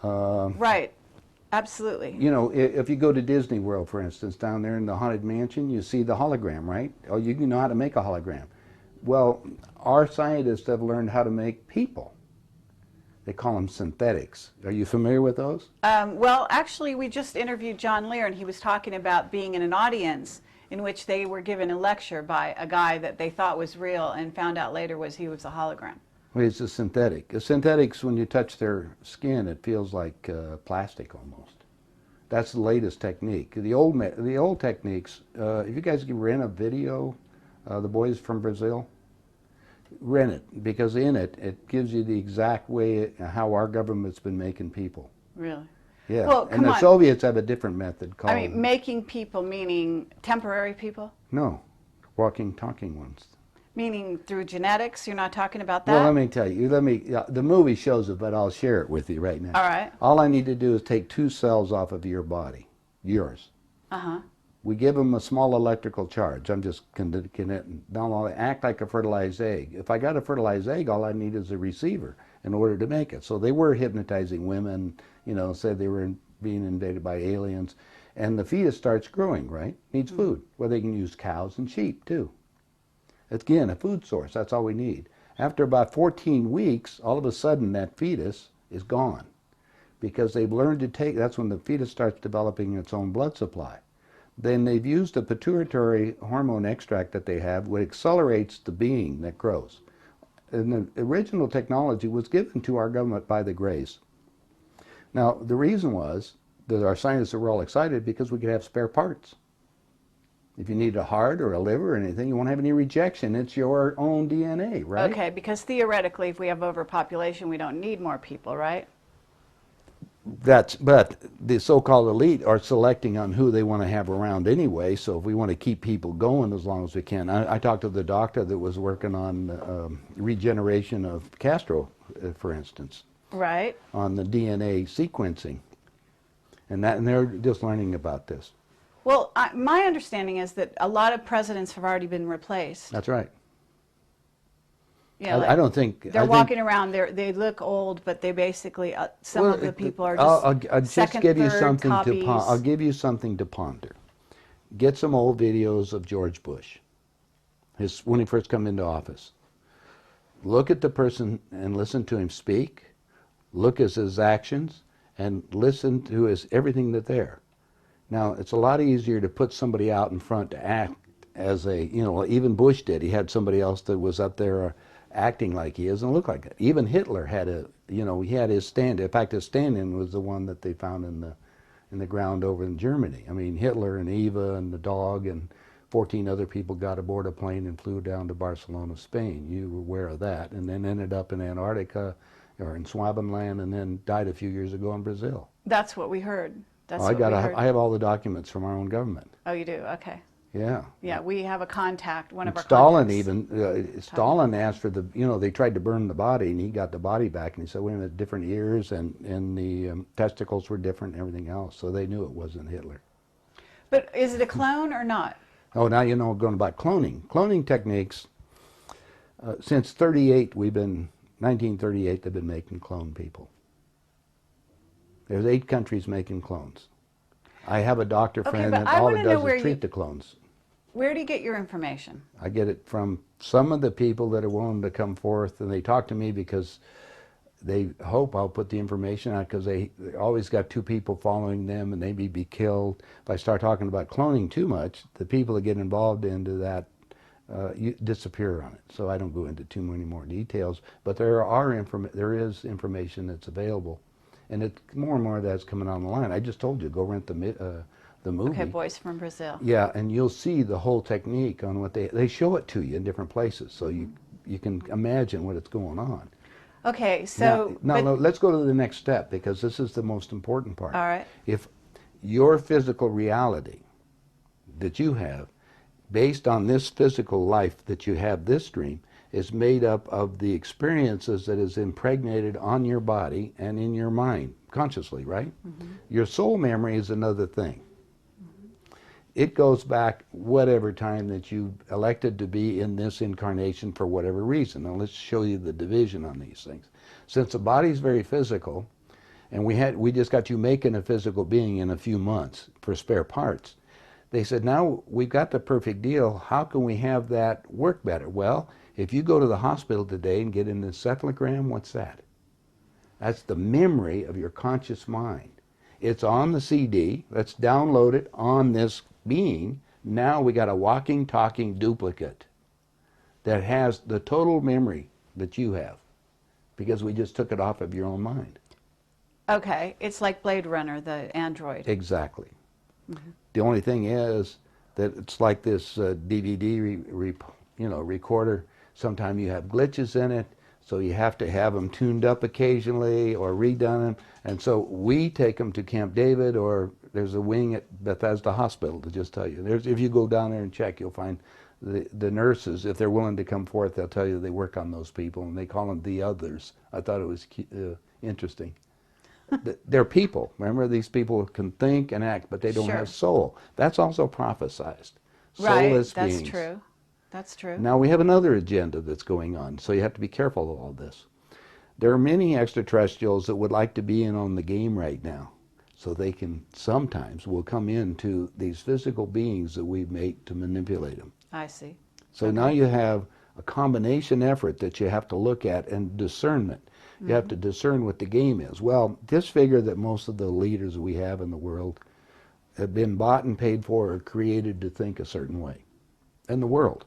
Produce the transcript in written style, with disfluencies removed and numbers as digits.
Right. Absolutely. You know, if you go to Disney World, for instance, down there in the Haunted Mansion, you see the hologram, right? Oh, you know how to make a hologram. Well, our scientists have learned how to make people. They call them synthetics. Are you familiar with those? Well, actually, we just interviewed John Lear, and he was talking about being in an audience in which they were given a lecture by a guy that they thought was real and found out later he was a hologram. Well, it's a synthetic. A synthetics, when you touch their skin, it feels like plastic almost. That's the latest technique. The old techniques. If you guys can rent a video, the boys from Brazil, rent it, because in it it gives you the exact way how our government's been making people. Really? Yeah. Well, and the on. Soviets have a different method called. I mean, making people meaning temporary people? No, walking, talking ones. Meaning through genetics? You're not talking about that? Well, let me tell you. The movie shows it, but I'll share it with you right now. All right. All I need to do is take 2 cells off of your body, yours. Uh-huh. We give them a small electrical charge. I'm just connecting. They'll act like a fertilized egg. If I got a fertilized egg, all I need is a receiver in order to make it. So they were hypnotizing women, you know, said they were being invaded by aliens. And the fetus starts growing, right? Needs food. Well, they can use cows and sheep, too. Again, a food source. That's all we need. After about 14 weeks, all of a sudden that fetus is gone because they've learned to take, that's when the fetus starts developing its own blood supply. Then they've used a pituitary hormone extract that they have, which accelerates the being that grows. And the original technology was given to our government by the Greys. Now, the reason was that our scientists were all excited because we could have spare parts. If you need a heart or a liver or anything, you won't have any rejection. It's your own DNA, right? Okay, because theoretically, if we have overpopulation, we don't need more people, right? But the so-called elite are selecting on who they want to have around anyway, so if we want to keep people going as long as we can. I talked to the doctor that was working on regeneration of Castro, for instance. Right. On the DNA sequencing. And they're just learning about this. Well, my understanding is that a lot of presidents have already been replaced. That's right. Yeah, I don't think they're walking around. They look old, but they basically some of the people are just I'll second, just give you third something copies. I'll give you something to ponder. Get some old videos of George Bush, when he first came into office. Look at the person and listen to him speak. Look at his actions and listen to everything that's there. Now, it's a lot easier to put somebody out in front to act as even Bush did. He had somebody else that was up there acting like he is and look like it. Even Hitler had he had his stand. In fact, his stand-in was the one that they found in the ground over in Germany. I mean, Hitler and Eva and the dog and 14 other people got aboard a plane and flew down to Barcelona, Spain. You were aware of that. And then ended up in Antarctica or in Swabenland and then died a few years ago in Brazil. That's what we heard. I have all the documents from our own government. Oh, you do? Okay. Yeah. Yeah, we have a contact, one of our Stalin contacts. Stalin asked for they tried to burn the body and he got the body back and he said, wait a minute, different ears and the testicles were different and everything else. So they knew it wasn't Hitler. But is it a clone or not? Oh, now you know going about cloning. Cloning techniques, since 1938, they've been making clone people. There's 8 countries making clones. I have a doctor friend that all it does is treat the clones. Where do you get your information? I get it from some of the people that are willing to come forth, and they talk to me because they hope I'll put the information out because they always got 2 people following them and they may be killed. If I start talking about cloning too much, the people that get involved into that disappear on it. So I don't go into too many more details, but there is information that's available. And it's more and more of that's coming on the line. I just told you, go rent the movie. Okay, Boys from Brazil. Yeah, and you'll see the whole technique on what they show it to you in different places, so you can imagine what it's going on. Okay, so now let's go to the next step because this is the most important part. All right. If your physical reality that you have, based on this physical life that you have, this dream, is made up of the experiences that is impregnated on your body and in your mind, consciously, right? Mm-hmm. Your soul memory is another thing. Mm-hmm. It goes back whatever time that you elected to be in this incarnation for whatever reason. Now let's show you the division on these things. Since the body is very physical, and we just got you making a physical being in a few months for spare parts. They said, now we've got the perfect deal. How can we have that work better? Well, if you go to the hospital today and get an encephalogram, what's that? That's the memory of your conscious mind. It's on the CD. Let's download it on this being. Now we got a walking, talking duplicate that has the total memory that you have, because we just took it off of your own mind. Okay, it's like Blade Runner, the android. Exactly. The only thing is that it's like this DVD recorder. Sometimes you have glitches in it, so you have to have them tuned up occasionally or redone. And so we take them to Camp David, or there's a wing at Bethesda Hospital, to just tell you. If you go down there and check, you'll find the nurses, if they're willing to come forth, they'll tell you they work on those people, and they call them the others. I thought it was interesting. They're people. Remember, these people can think and act, but they don't Sure. have soul. That's also prophesized. Right, Soulless that's beings. true. That's true. Now we have another agenda that's going on, so you have to be careful of all this. There are many extraterrestrials that would like to be in on the game right now, so they can sometimes will come into these physical beings that we've made to manipulate them. I see. So Okay. now you have a combination effort that you have to look at, and discernment. You have to discern what the game is. Well, just figure that most of the leaders we have in the world have been bought and paid for or created to think a certain way in the world.